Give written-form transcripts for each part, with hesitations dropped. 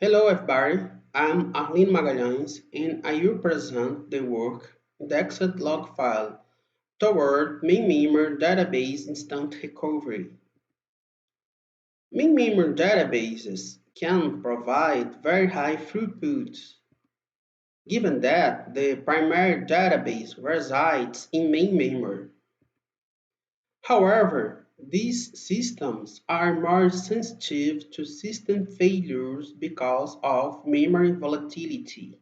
Hello everybody, I'm Arlino Magalhães and I will present the work Indexed Log File toward Main Memory Database Instant Recovery. Main memory databases can provide very high throughput, given that the primary database resides in main memory. However, these systems are more sensitive to system failures because of memory volatility.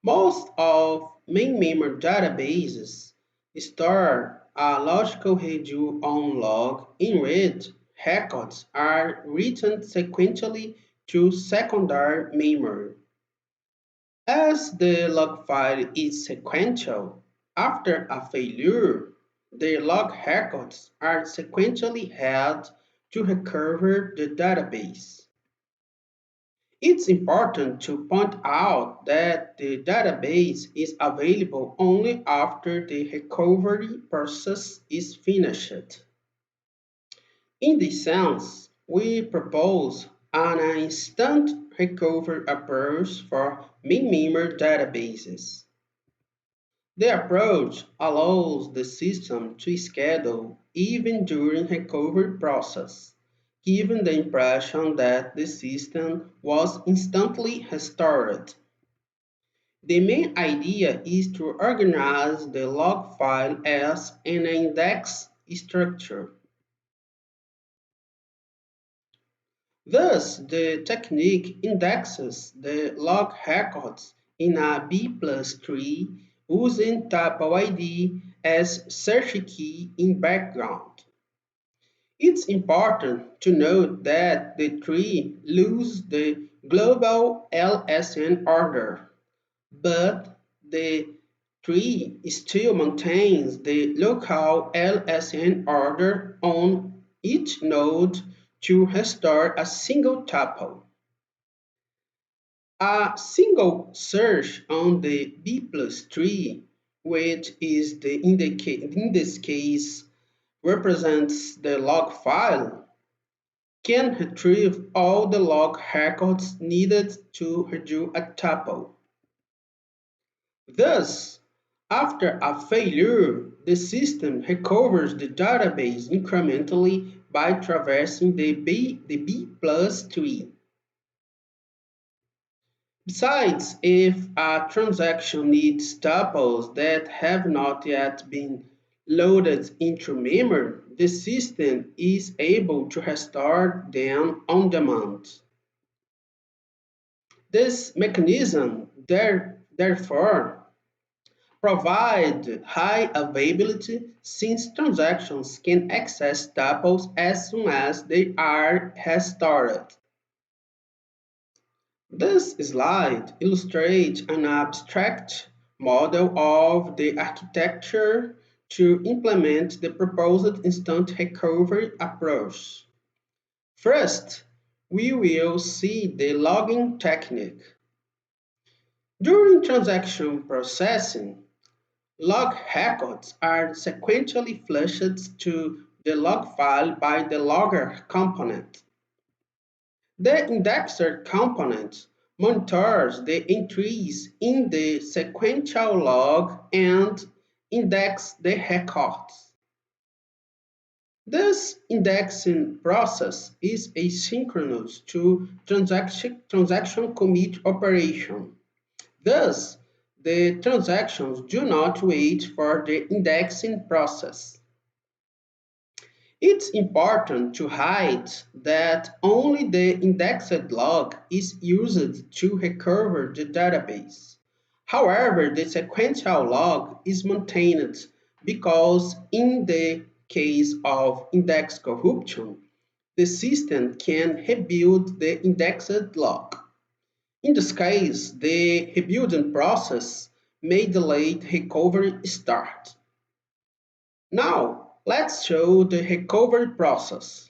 Most of main memory databases store a logical redo on log in which records are written sequentially to secondary memory. As the log file is sequential, after a failure, the log records are sequentially read to recover the database. It's important to point out that the database is available only after the recovery process is finished. In this sense, we propose an instant recovery approach for main memory databases. The approach allows the system to schedule even during recovery process, giving the impression that the system was instantly restored. The main idea is to organize the log file as an index structure. Thus, the technique indexes the log records in a B+ tree using tuple ID as search key in background. It's important to note that the tree loses the global LSN order, but the tree still maintains the local LSN order on each node to restore a single tuple. A single search on the B+ tree, which is in this case represents the log file, can retrieve all the log records needed to redo a tuple. Thus, after a failure, the system recovers the database incrementally by traversing the B plus tree. Besides, if a transaction needs tuples that have not yet been loaded into memory, the system is able to restore them on demand. This mechanism, therefore, provide high availability since transactions can access tuples as soon as they are restored. This slide illustrates an abstract model of the architecture to implement the proposed instant recovery approach. First, we will see the logging technique. During transaction processing, log records are sequentially flushed to the log file by the logger component. The indexer component monitors the entries in the sequential log and indexes the records. This indexing process is asynchronous to transaction commit operation. Thus, the transactions do not wait for the indexing process. It's important to highlight that only the indexed log is used to recover the database. However, the sequential log is maintained because in the case of index corruption, the system can rebuild the indexed log. In this case, the rebuilding process may delay the recovery start. Now, let's show the recovery process.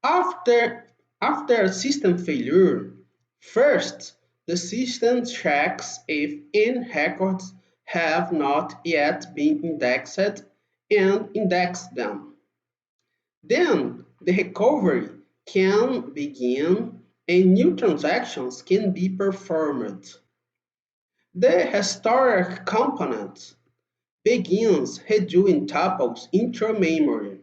After, after a system failure, first the system checks if any records have not yet been indexed and index them. Then the recovery can begin and new transactions can be performed. The historic component begins redoing tuples into memory.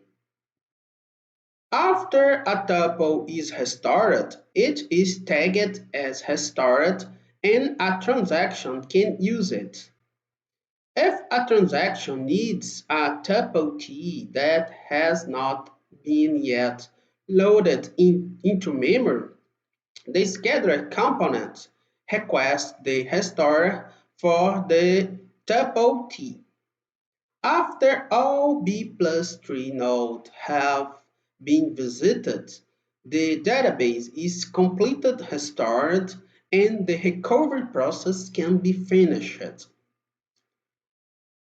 After a tuple is restored, it is tagged as restored and a transaction can use it. If a transaction needs a tuple T that has not been yet loaded into memory, the scheduler component requests the restore for the tuple T. After all B plus 3 nodes have been visited, the database is completely restored and the recovery process can be finished.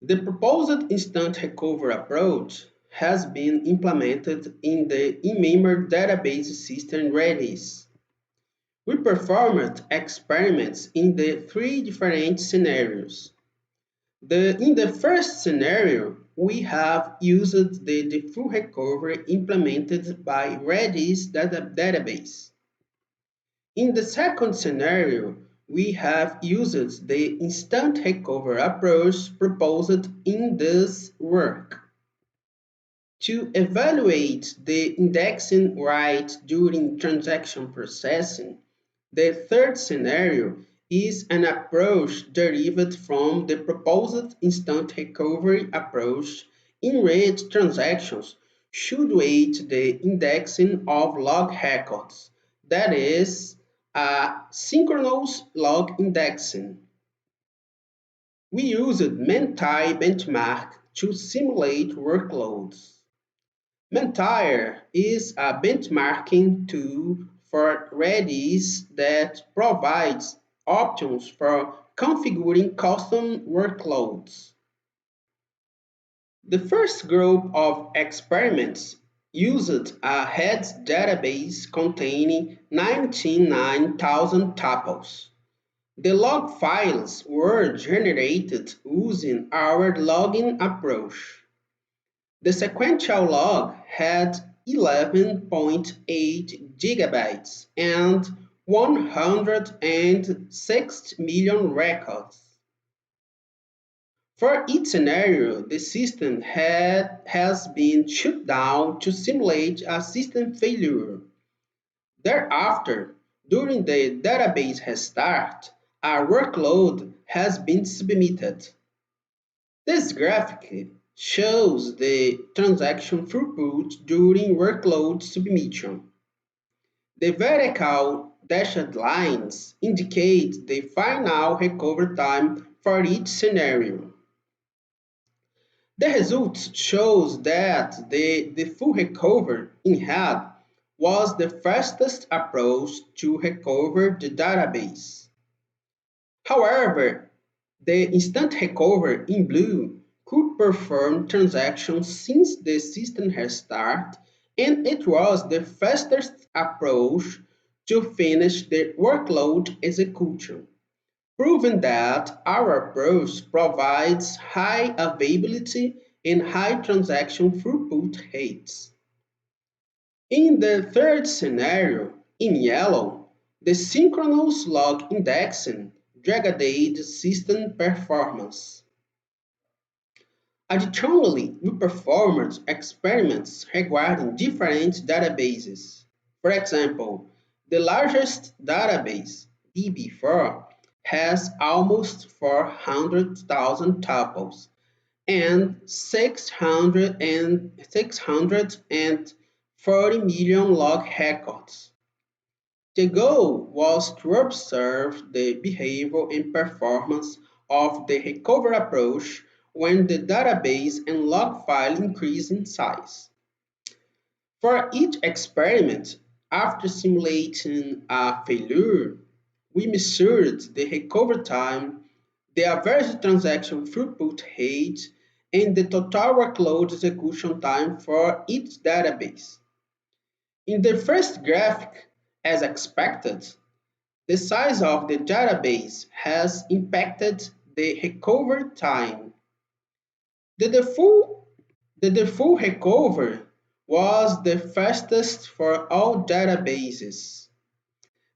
The proposed instant recovery approach has been implemented in the in-memory database system Redis. We performed experiments in the three different scenarios. In the first scenario, we have used the full recovery implemented by Redis database. In the second scenario, we have used the instant recovery approach proposed in this work. To evaluate the indexing right during transaction processing, the third scenario is an approach derived from the proposed instant recovery approach in which transactions should wait the indexing of log records, that is, a synchronous log indexing. We used Mentai benchmark to simulate workloads. Mentai is a benchmarking tool for Redis that provides options for configuring custom workloads. The first group of experiments used a heads database containing 99,000 tuples. The log files were generated using our logging approach. The sequential log had 11.8 gigabytes and 106 million records. For each scenario, the system has been shut down to simulate a system failure. Thereafter, during the database restart, a workload has been submitted. This graphic shows the transaction throughput during workload submission. The vertical dashed lines indicate the final recovery time for each scenario. The results shows that the full recovery in head was the fastest approach to recover the database. However, the instant recovery in blue could perform transactions since the system restart, and it was the fastest approach to finish the workload execution, proving that our approach provides high availability and high transaction throughput rates. In the third scenario, in yellow, the synchronous log indexing degraded system performance. Additionally, we performed experiments regarding different databases. For example, the largest database, DB4, has almost 400,000 tuples and 640 million log records. The goal was to observe the behavior and performance of the recovery approach when the database and log file increase in size. For each experiment, after simulating a failure, we measured the recovery time, the average transaction throughput rate, and the total workload execution time for each database. In the first graphic, as expected, the size of the database has impacted the recovery time. The default recovery was the fastest for all databases.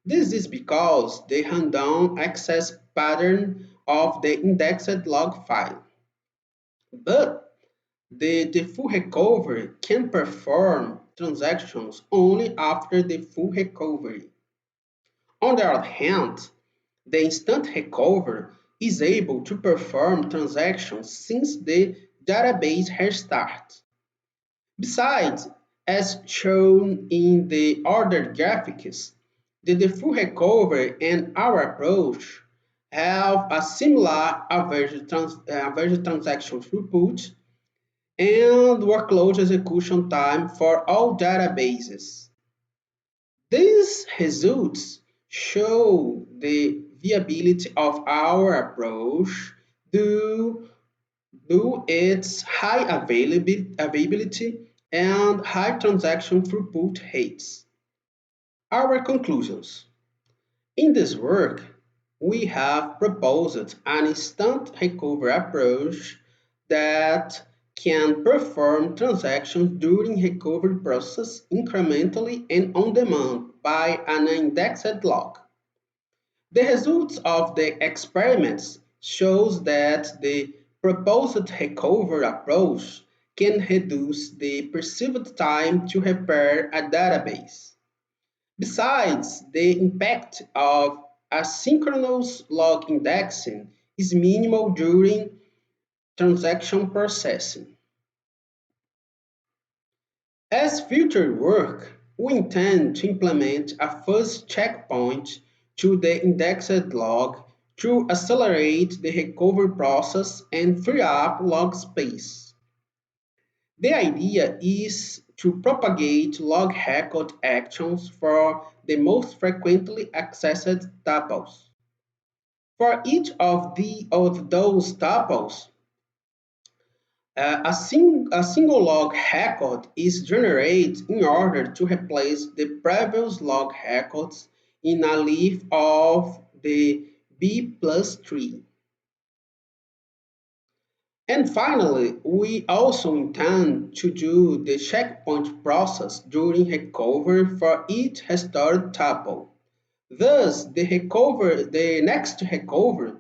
This is because the rundown access pattern of the indexed log file. But the full recovery can perform transactions only after the full recovery. On the other hand, the instant recovery is able to perform transactions since the database restart. Besides, as shown in the ordered graphics, the full recovery and our approach have a similar average transaction throughput and workload execution time for all databases. These results show the viability of our approach due its high availability and high transaction throughput rates. Our conclusions. In this work, we have proposed an instant recovery approach that can perform transactions during recovery process incrementally and on demand by an indexed log. The results of the experiments shows that the proposed recovery approach can reduce the perceived time to repair a database. Besides, the impact of asynchronous log indexing is minimal during transaction processing. As future work, we intend to implement a first checkpoint to the indexed log to accelerate the recovery process and free up log space. The idea is to propagate log record actions for the most frequently accessed tuples. For each of those tuples, a single log record is generated in order to replace the previous log records in a leaf of the B plus tree. And finally, we also intend to do the checkpoint process during recovery for each restored tuple. Thus, the next recovery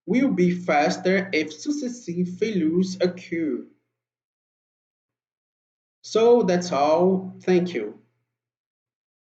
will be faster if successive failures occur. So that's all. Thank you.